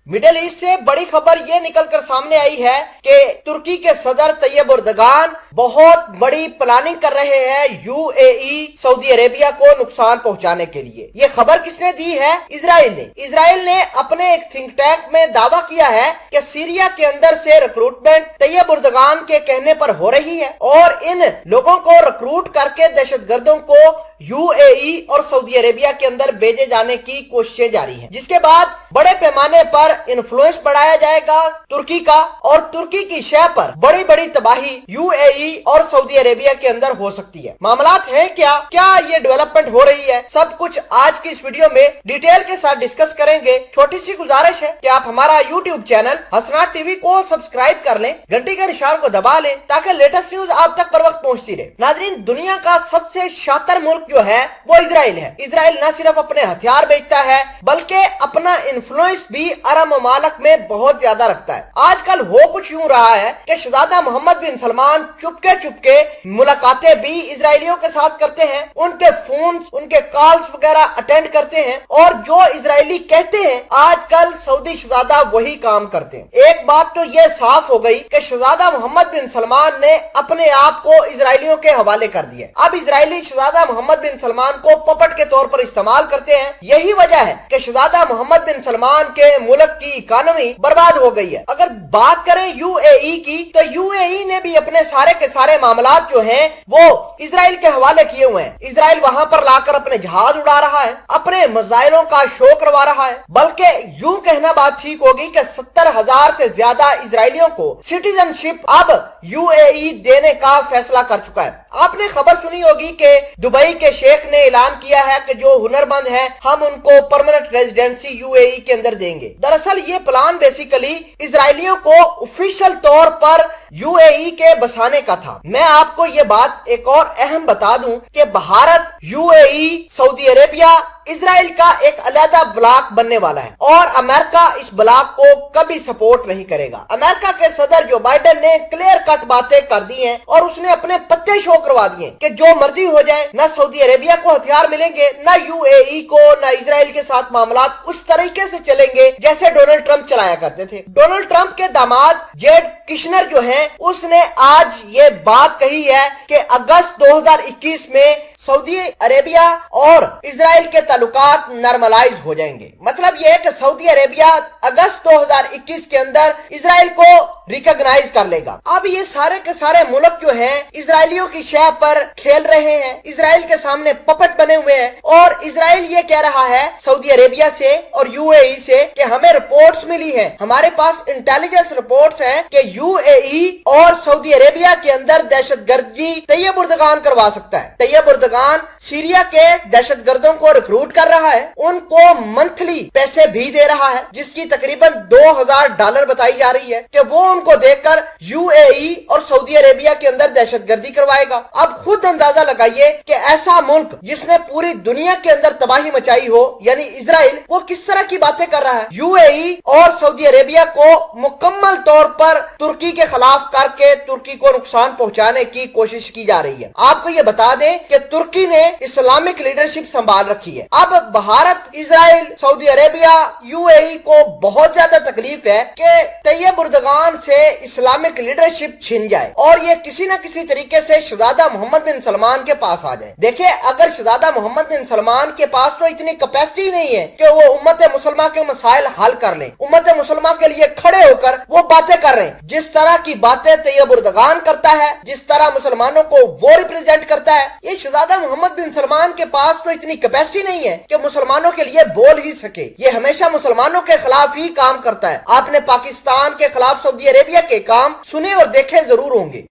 Middle east से बड़ी खबर ये निकलकर सामने आई है कि तुर्की के सदर तैयब एर्दोगान बहुत बड़ी प्लानिंग कर रहे हैं यूएई सऊदी अरेबिया को नुकसान पहुंचाने के लिए। ये खबर किसने दी है? इजराइल ने अपने एक थिंक टैंक में दावा किया है कि सीरिया के अंदर से रिक्रूटमेंट तैयब एर्दोगान के कहने पर हो रही है और इन लोगों को रिक्रूट करके दहशतगर्दों को यूएई और सऊदी अरेबिया के अंदर भेजे जाने की कोशिशें जारी हैं, जिसके बाद बड़े पैमाने पर इन्फ्लुएंस बढ़ाया जाएगा तुर्की का और तुर्की की शह पर बड़ी बड़ी तबाही यूएई और सऊदी अरेबिया के अंदर हो सकती है। मामलात हैं क्या ये डेवलपमेंट हो रही है, सब कुछ आज की इस वीडियो में डिटेल के साथ डिस्कस करेंगे। छोटी सी गुजारिश है कि आप हमारा यूट्यूब चैनल हसनात टीवी को सब्सक्राइब कर लें, घंटी के निशान को दबा लें ताकि लेटेस्ट न्यूज आप तक पर वक्त पहुंचती रहे। नाजरीन, दुनिया का सबसे शातिर मुल्क जो है वो इजराइल है। इजराइल न सिर्फ अपने हथियार बेचता है बल्कि अपना इन्फ्लुएंस भी अरब ममालिक में बहुत ज्यादा रखता है। आजकल हो कुछ यूं रहा है कि शहजादा मोहम्मद बिन सलमान चुपके मुलाकातें भी इजरायलियों के साथ करते हैं, उनके फोन उनके कॉल्स वगैरह अटेंड करते हैं और जो इजरायली कहते हैं आजकल सऊदी शहजादा वही काम करते हैं। एक बात तो ये साफ हो गई कि शहजादा मोहम्मद बिन सलमान ने अपने आप को इजरायलियों के हवाले कर दिया। अब इजरायली शहजादा मोहम्मद बिन सलमान को पपट के तौर पर इस्तेमाल करते हैं। यही वजह है कि शहजादा मोहम्मद बिन सलमान के मुल्क की इकोनॉमी बर्बाद हो गई है। अगर बात करें यूएई की तो यूएई ने भी अपने सारे के सारे मामलात जो हैं वो इजराइल के हवाले किए हुए हैं। इजराइल वहां पर लाकर अपने जहाज उड़ा रहा है, अपने मिसाइलों का शो करवा रहा है, बल्कि यूं कहना बात ठीक होगी कि 70,000 से ज्यादा इजरायलियों को सिटीजनशिप अब यूएई देने का फैसला कर चुका है। आपने खबर सुनी होगी कि दुबई के शेख ने ऐलान किया है कि जो हुनरमंद हैं हम उनको परमानेंट रेजिडेंसी यूएई के अंदर देंगे। दरअसल ये प्लान बेसिकली इजरायलियों को ऑफिशियल तौर पर यूएई के बसाने का था। मैं आपको ये बात एक और अहम बता दूं कि Bharat, UAE, Saudi Arabia Israel का एक अलग ब्लॉक बनने वाला है और अमेरिका इस ब्लॉक को कभी सपोर्ट नहीं करेगा। अमेरिका के सदर जो बाइडेन ने क्लियर कट बातें कर दी हैं और उसने अपने पत्ते शो करवा दिए कि जो मर्जी हो जाए, न सऊदी अरेबिया को हथियार मिलेंगे, न यूएई को, न इजराइल के साथ मामलात उस तरीके से चलेंगे जैसे डोनाल्ड ट्रंप चलाया करते थे। डोनाल्ड ट्रंप के दामाद जेड किशनर जो है उसने आज ये बात कही है कि अगस्त 2021 में सऊदी अरेबिया और इजराइल के ताल्लुकात नॉर्मलाइज हो जाएंगे। मतलब यह है कि सऊदी अरेबिया अगस्त 2021 के अंदर इजराइल को रिकॉग्नाइज कर लेगा। अब ये सारे के सारे मुल्क जो हैं इजरायलियों की शह पर खेल रहे हैं, इजराइल के सामने पपट बने हुए हैं और इजराइल ये कह रहा है सऊदी अरेबिया से और यूएई से कि हमें रिपोर्ट्स मिली हैं, हमारे पास इंटेलिजेंस रिपोर्ट्स हैं कि यूएई और सऊदी अरेबिया के अंदर दहशतगर्दी तैयब एर्दोगान करवा सकता है। तैयब एर्दोगान सीरिया के दहशतगर्दों को रिक्रूट कर रहा है, उनको मंथली पैसे भी दे रहा है जिसकी तकरीबन $2,000 बताई जा रही है कि वो उनको देकर यूएई और सऊदी अरेबिया के अंदर दहशतगर्दी करवाएगा। अब खुद अंदाजा लगाइए कि ऐसा मुल्क जिसने पूरी दुनिया के अंदर तबाही मचाई हो यानी इजराइल, वो किस तरह की बातें कर रहा है। यूएई और सऊदी अरेबिया को मुकम्मल तौर पर तुर्की के खिलाफ करके तुर्की को नुकसान पहुंचाने की कोशिश की जा रही है। आपको ये बता दें कि तुर्की ने इस्लामिक लीडरशिप संभाल रखी है। अब Bharat, Israel, Saudi Arabia, UAE को बहुत ज्यादा तकलीफ है कि तैयब एर्दोगान से इस्लामिक लीडरशिप छिन जाए और ये किसी न किसी तरीके से शहजादा मोहम्मद बिन सलमान के पास आ जाए। देखिए, अगर शहजादा मोहम्मद बिन सलमान के पास तो इतनी कैपेसिटी नहीं है कि वो उम्मत मुसलमान के मसाइल हल कर ले, उम्मत मुसलमान के लिए खड़े होकर वो बातें कर रहे हैं। जिस तरह की बातें तैयब एर्दोगान करता है, जिस तरह मुसलमानों को वो रिप्रेजेंट करता है, ये शहजादा मोहम्मद बिन सलमान के पास तो इतनी कैपेसिटी नहीं है कि मुसलमानों के लिए बोल ही सके। ये हमेशा मुसलमानों के खिलाफ ही काम करता है। आपने पाकिस्तान के खिलाफ सऊदी अरेबिया के काम सुने और देखे जरूर होंगे।